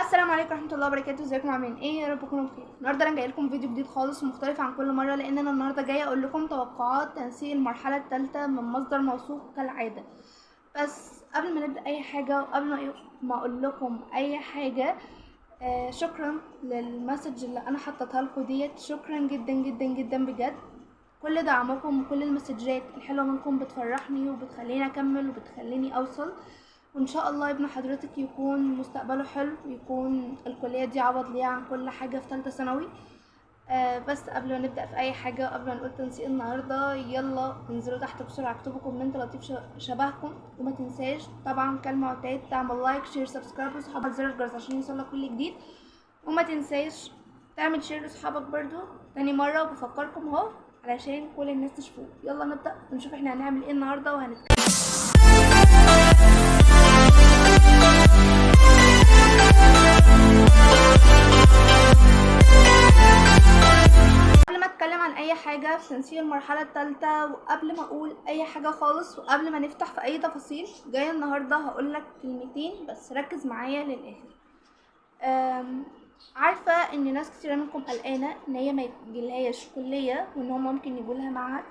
السلام عليكم ورحمه الله وبركاته. ازيكم عاملين ايه؟ يا رب تكونوا بخير. النهارده انا جاي لكم فيديو جديد خالص ومختلف عن كل مره، لان انا النهارده جايه اقول لكم توقعات تنسيق المرحله الثالثه من مصدر موثوق كالعاده. بس قبل ما نبدا اي حاجه وقبل ما اقول لكم اي حاجه، شكرا للمسج اللي انا حطيتها لكم ديت. شكرا جدا جدا جدا بجد. كل دعمكم وكل المسجات الحلوه منكم بتفرحني وبتخليني اكمل وبتخليني اوصل، وان شاء الله ابن حضرتك يكون مستقبله حلو ويكون الكليه دي عوض ليه عن كل حاجه في ثالثه ثانوي. بس قبل ما نبدا في اي حاجه، قبل ما نقول تنسيق النهارده، يلا انزلوا تحت بسرعه اكتبوا كومنت لطيف شبهكم، وما تنساش طبعا كالمعتاد تعمل لايك شير سبسكرايب وصحابك زر الجرس عشان يوصلك كل جديد، وما تنساش تعمل شير لاصحابك برضو تاني مره، وبفكركم اهو علشان كل الناس تشوفوه. يلا نبدا ونشوف احنا هنعمل ايه النهارده وهنتكلم. قبل ما اتكلم عن اي حاجه في تنسيق المرحله الثالثه، وقبل ما اقول اي حاجه خالص، وقبل ما نفتح في اي تفاصيل، جايه النهارده هقول لك كلمتين بس ركز معايا للاخر. عارفه ان ناس كتير منكم قلقانه ان هي ما يجيلهاش كليه، وان هم ممكن يجولها معهد،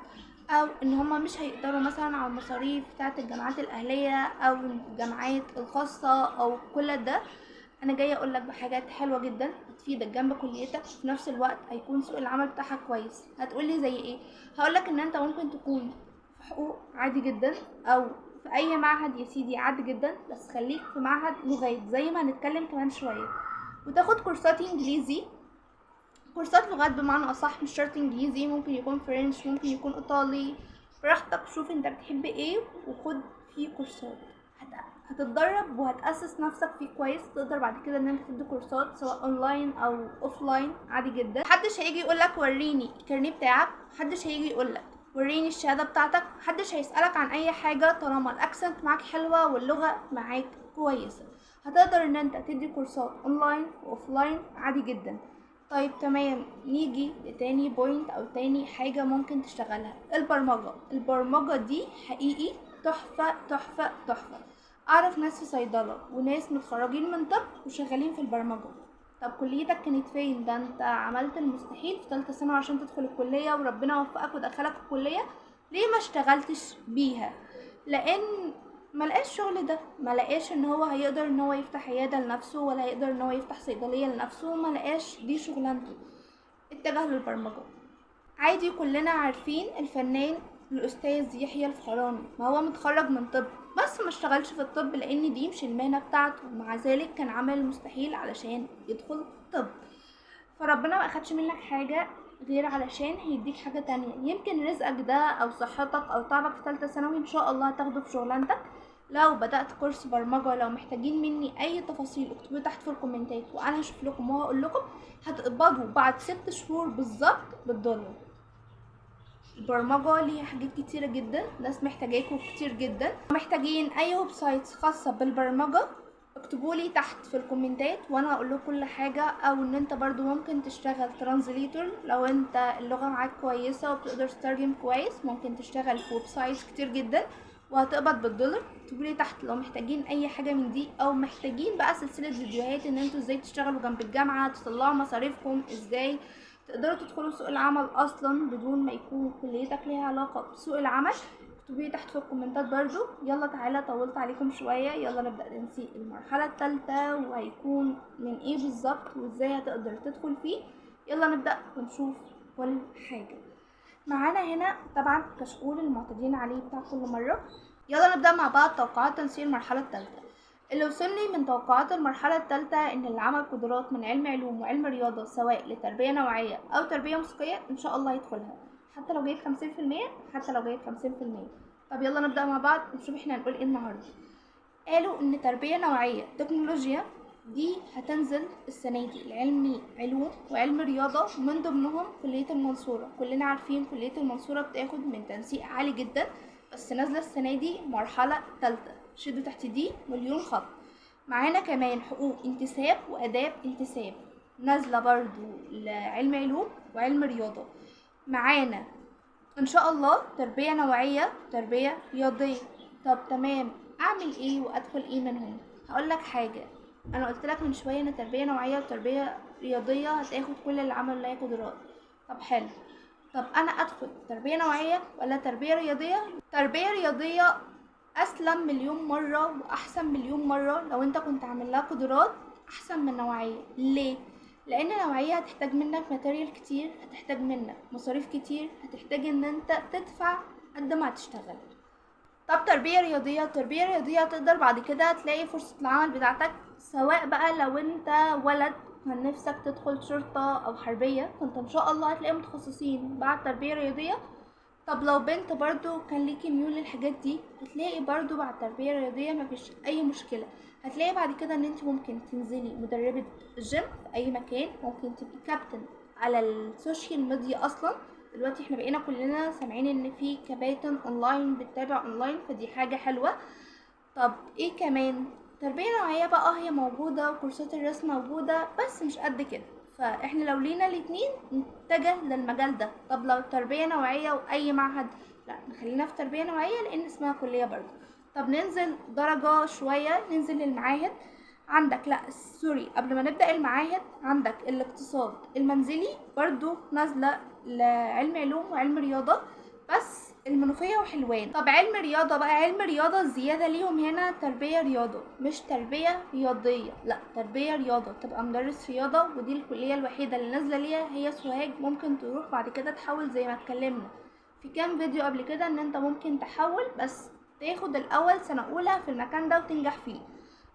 او ان هم مش هيقدروا مثلا على المصاريف بتاعه الجامعات الاهليه او الجامعات الخاصه او كل ده. انا جايه اقول لك بحاجات حلوه جدا هتفيدك جنب كليتك، في نفس الوقت هيكون سوق العمل بتاعها كويس. هتقولي زي ايه؟ هقولك ان انت ممكن تكون في حقوق عادي جدا، او في اي معهد يا سيدي عادي جدا، بس خليك في معهد لغات زي ما هنتكلم كمان شويه، وتاخد كورسات انجليزي، كورسات لغات بمعنى اصح، مش شرط انجليزي، ممكن يكون فرنش، ممكن يكون ايطالي، براحتك. شوف انت بتحب ايه وخد فيه كورسات. هتتدرب وهتأسس نفسك فيه كويس، تقدر بعد كده ان انت تدي كورسات سواء اونلاين او اوفلاين عادي جدا. محدش هيجي يقولك وريني الكارنيه بتاعك، محدش هيجي يقولك وريني الشهاده بتاعتك، محدش هيسألك عن اي حاجه طالما الاكسنت معاك حلوه واللغه معاك كويسه. هتقدر ان انت تدي كورسات اونلاين واوفلاين عادي جدا. طيب تمام، نيجي لتاني بوينت او تاني حاجة ممكن تشتغلها، البرمجة دي حقيقي تحفة تحفة تحفة. اعرف ناس في صيدلة وناس متخرجين من طب وشغالين في البرمجة. طب كليتك كانت فين؟ ده انت عملت المستحيل في ثالثه ثانوي عشان تدخل الكلية وربنا وفقك ودخلك الكلية. ليه ما اشتغلتش بيها؟ لان ملقاش شغل، ده ملقاش ان هو هيقدر ان هو يفتح عيادة لنفسه، ولا هيقدر ان هو يفتح صيدلية لنفسه، ملقاش دي شغلانته، اتجه للبرمجة. عادي، كلنا عارفين الفنان الاستاذ يحيى الفخراني، ما هو متخرج من طب بس ما اشتغلش في الطب لان دي مش المهنة بتاعته، ومع ذلك كان عمل المستحيل علشان يدخل طب. فربنا ما اخدش منك حاجة غير علشان هيديك حاجة تانية. يمكن رزقك ده او صحتك او تعبك في ثالثه ثانوي ان شاء الله هتاخده في شغلانتك. لو بدأت كورس برمجة، لو محتاجين مني اي تفاصيل اكتبوا تحت في الكومنتات وانا هشوف لكم وهقول لكم. هتقبضوا بعد 6 شهور بالظبط بالدولار. البرمجة ليها حاجات كتيرة جدا، ناس محتاجاكوا كتير جدا. محتاجين اي ويب سايت خاصة بالبرمجة اكتبولي تحت في الكومنتات وانا هقول لكم كل حاجة. او ان انت برضو ممكن تشتغل ترانزليتور لو انت اللغة معاك كويسة وبتقدر تترجم كويس، ممكن تشتغل في ويب سايت كتير جدا وهتقبض بالدولار. اكتبولي تحت لو محتاجين اي حاجة من دي، او محتاجين بقى سلسلة فيديوهات ان انتوا ازاي تشتغلوا جنب الجامعة، تطلعوا مصاريفكم ازاي، تقدروا تدخلوا سوق العمل اصلا بدون ما يكون كليتك ليها علاقة بسوق العمل. اكتبولي تحت في الكومنتات برضو. يلا تعالى، طولت عليكم شوية، يلا نبدأ تنسيق المرحلة الثالثة وهيكون من ايه بالظبط وازاي هتقدر تدخل فيه. يلا نبدأ ونشوف كل حاجة. معانا هنا طبعا كشكول المعتادين عليه بتاع كل مرة. يلا نبدأ مع بعض توقعات تنسيق المرحلة الثالثة. اللي وصلني من توقعات المرحلة الثالثة ان اللي عمل قدرات من علم علوم وعلم رياضة سواء لتربية نوعية او تربية موسيقية ان شاء الله يدخلها، حتى لو جايب 50%، حتى لو جايب 50%. طب يلا نبدأ مع بعض نشوف احنا هنقول ايه النهاردة. قالوا ان تربية نوعية تكنولوجيا دي هتنزل السنة دي العلمي علوم وعلم رياضة، من ضمنهم كلية المنصورة. كلنا عارفين كلية المنصورة بتاخد من تنسيق عالي جدا، بس نازلة السنة دي مرحلة تالتة، شدوا تحت دي مليون خط. معانا كمان حقوق انتساب وآداب انتساب نازلة برضو لعلم علوم وعلم رياضة. معانا ان شاء الله تربية نوعية تربية رياضية. طب تمام، اعمل ايه وادخل ايه منهم؟ هقولك حاجة، انا قلت لك من شويه ان تربيه نوعيه وتربيه رياضيه هتاخد كل اللي عمله لا قدرات. طب حلو. طب انا ادخل تربيه نوعيه ولا تربيه رياضيه؟ تربيه رياضيه اسلم مليون مره واحسن مليون مره لو انت كنت عامل لها قدرات احسن من نوعيه. ليه؟ لان نوعيه هتحتاج منك ماتيريال كتير، هتحتاج منك مصاريف كتير، هتحتاج ان انت تدفع قد ما هتشتغل. طب تربية رياضية، تربية رياضية تقدر بعد كده تلاقي فرصة العمل بتاعتك، سواء بقى لو انت ولد كان نفسك تدخل شرطة او حربية فانت ان شاء الله هتلاقي متخصصين بعد تربية رياضية. طب لو بنت برضو كان ليكي ميول للحاجات دي هتلاقي برضو بعد تربية رياضية مفيش اي مشكلة. هتلاقي بعد كده ان انت ممكن تنزلي مدربة جيم في اي مكان، ممكن تبقي كابتن على السوشيال ميديا اصلا. دلوقتي احنا بقينا كلنا سامعين ان في كباتن اونلاين بتتابع اونلاين، فدي حاجة حلوة. طب ايه كمان؟ تربية نوعية بقى هي موجودة وكورسات الرسم موجودة بس مش قد كده، فاحنا لو لينا الاتنين نتجه للمجال ده. طب لو تربية نوعية واي معهد، لا نخلينا في تربية نوعية لان اسمها كلية برضه. طب ننزل درجة شوية، ننزل للمعاهد. عندك لا سوري، قبل ما نبدأ المعاهد عندك الاقتصاد المنزلي برضو نازلة لعلم علوم وعلم رياضة، بس المنوفية وحلوان. طب علم رياضة بقى، علم رياضة الزيادة ليهم هنا تربية رياضة مش تربية رياضية، لا تربية رياضة، تبقى مدرس رياضة، ودي الكلية الوحيدة اللي نازلة ليها هي سوهاج. ممكن تروح بعد كده تحول زي ما اتكلمنا في كام فيديو قبل كده ان انت ممكن تحول، بس تاخد الاول سنة اولى في المكان ده وتنجح فيه.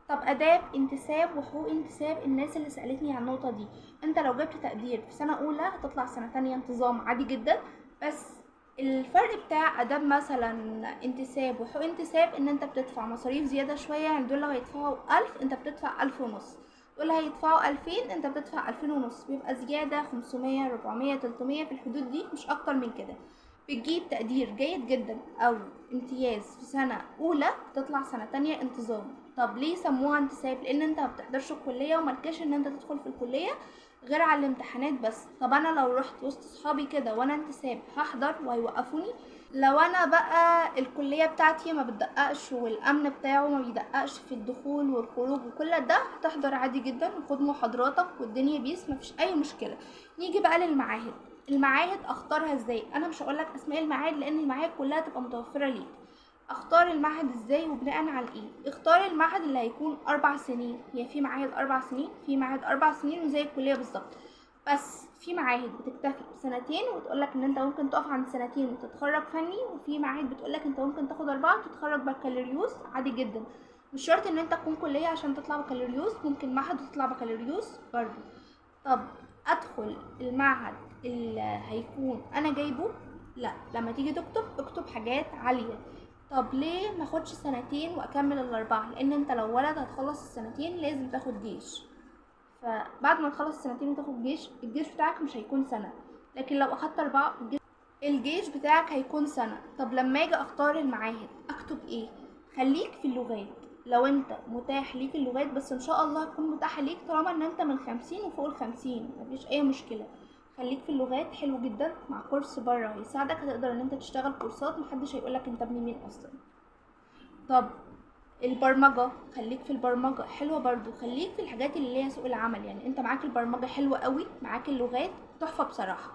طب اداب انتساب وحقوق انتساب، الناس اللي سألتني عن النقطة دي، انت لو جبت تقدير في سنة اولى هتطلع سنة تانية انتظام عادي جدا. بس الفرق بتاع اداب مثلا انتساب وحقوق انتساب ان انت بتدفع مصاريف زيادة شوية، يعني دول لو هيدفعوا 1000 انت بتدفع 1500، دول هيدفعوا 2000 انت بتدفع 2500، بيبقى زيادة 500 400 300 في الحدود دي مش اكتر من كده. بتجيب تقدير جيد جدا او امتياز في سنة اولى تطلع سنة تانية انتظام. طب ليه سموها انتساب؟ لان انت ما بتحضرش الكلية وملكش ان انت تدخل في الكلية غير على الامتحانات بس. طب انا لو رحت وسط صحابي كده وانا انتساب هحضر وهيوقفوني؟ لو انا بقى الكلية بتاعتي ما بتدققش والامن بتاعه ما بيدققش في الدخول والخروج وكل ده، هتحضر عادي جدا وخد محاضراتك والدنيا بيس مفيش اي مشكلة. نيجي بقى للمعاهد. المعاهد اختارها ازاي؟ انا مش هقولك اسماء المعاهد لان المعاهد كلها تبقى متوفرة ليك. اختار المعهد ازاي وبناء على ايه؟ اختار المعهد اللي هيكون 4 سنين، هي في معاهد 4 سنين، في معهد 4 سنين وزي الكلية بالظبط، بس في معاهد بتكتفي بسنتين وتقولك ان انت ممكن تقف عند سنتين وتتخرج فني، وفي معاهد بتقولك انت ممكن تاخد 4 وتتخرج بكالوريوس عادي جدا. مش شرط ان انت تكون كلية عشان تطلع بكالوريوس، ممكن معهد وتطلع بكالوريوس برضه. طب ادخل المعهد اللي هيكون انا جايبه؟ لا، لما تيجي تكتب اكتب حاجات عالية. طب ليه ما اخدش سنتين واكمل الاربعة؟ لان انت لو ولد هتخلص السنتين لازم تاخد جيش، فبعد ما تخلص السنتين وتاخد جيش الجيش بتاعك مش هيكون سنة، لكن لو اخدت 4 الجيش بتاعك هيكون سنة. طب لما اجي اختار المعاهد اكتب ايه؟ خليك في اللغات، لو انت متاح ليك اللغات، بس ان شاء الله هتكون متاحة ليك طالما ان انت من 50 وفوق 50 مفيش اي مشكلة. خليك في اللغات حلو جدا، مع كورس بره هيساعدك، هتقدر ان انت تشتغل كورسات محدش هيقولك انت ابن مين اصلا. طب البرمجة، خليك في البرمجة حلوة برضو، خليك في الحاجات اللي ليها سوق العمل، يعني انت معاك البرمجة حلوة قوي، معاك اللغات تحفة بصراحة.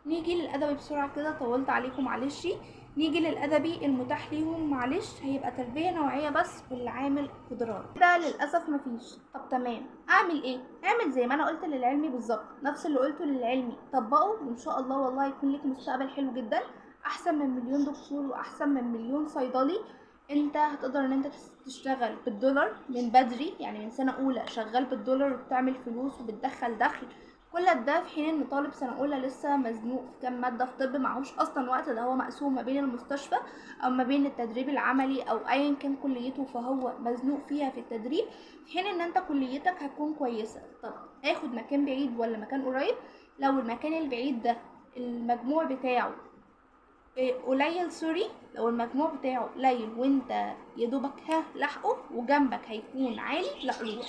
نيجي للأدبي بسرعة كده، طولت عليكم معلش. نيجي للأدبي المتاح ليهم معلش هيبقى تربية نوعية بس واللي عامل قدرات كده للأسف مفيش. طب تمام، اعمل ايه؟ اعمل زي ما انا قلت للعلمي بالظبط، نفس اللي قلته للعلمي طبقه وان شاء الله والله يكون لك مستقبل حلو جدا، احسن من مليون دكتور واحسن من مليون صيدلي. انت هتقدر ان انت تشتغل بالدولار من بدري، يعني من سنة اولى شغال بالدولار وبتعمل فلوس وبتدخل دخل، كل ده في حين ان طالب سنة اولى لسه مزنوق في كام مادة في طب معهوش اصلا وقت، ده هو مقسوم ما بين المستشفى او ما بين التدريب العملي او ايا كان كليته، فهو مزنوق فيها في التدريب، في حين ان انت كليتك هتكون كويسة. طب اخد مكان بعيد ولا مكان قريب؟ لو المكان البعيد ده المجموع بتاعه قليل، سوري، لو المجموع بتاعه قليل وانت يدوبك لحقه وجنبك هيكون عالي، لا روح.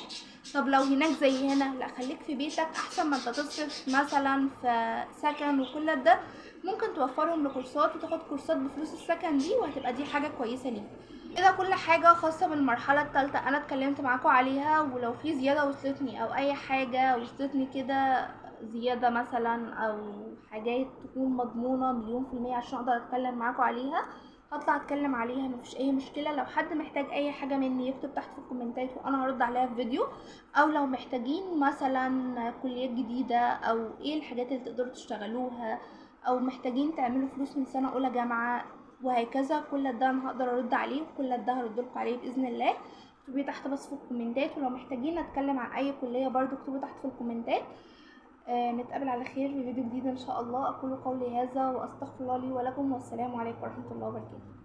طب لو هناك زي هنا، لا خليك في بيتك احسن ما انت تصرف مثلا في سكن وكل ده، ممكن توفرهم لكورسات وتاخد كورسات بفلوس السكن دي وهتبقى دي حاجة كويسة ليك. كده كل حاجة خاصة بالمرحلة التالتة انا اتكلمت معاكم عليها، ولو في زيادة وصلتني او اي حاجة وصلتني كده زيادة مثلا او حاجات تكون مضمونة 100% عشان اقدر اتكلم معاكم عليها، هطلع اتكلم عليها، مفيش اي مشكلة. لو حد محتاج اي حاجة مني يكتب تحت في الكومنتات وانا هرد عليها في فيديو، او لو محتاجين مثلا كليات جديدة او ايه الحاجات اللي تقدروا تشتغلوها، او محتاجين تعملوا فلوس من سنة اولى جامعة وهكذا، كل ده انا هقدر ارد عليه، كل ده هردلكوا عليه باذن الله. اكتبوا تحت بس في الكومنتات، ولو محتاجين اتكلم عن اي كلية برضو اكتبوا تحت في الكومنتات. نتقابل على خير في فيديو جديد ان شاء الله. اقول قولي هذا واستغفر الله لي ولكم، والسلام عليكم ورحمة الله وبركاته.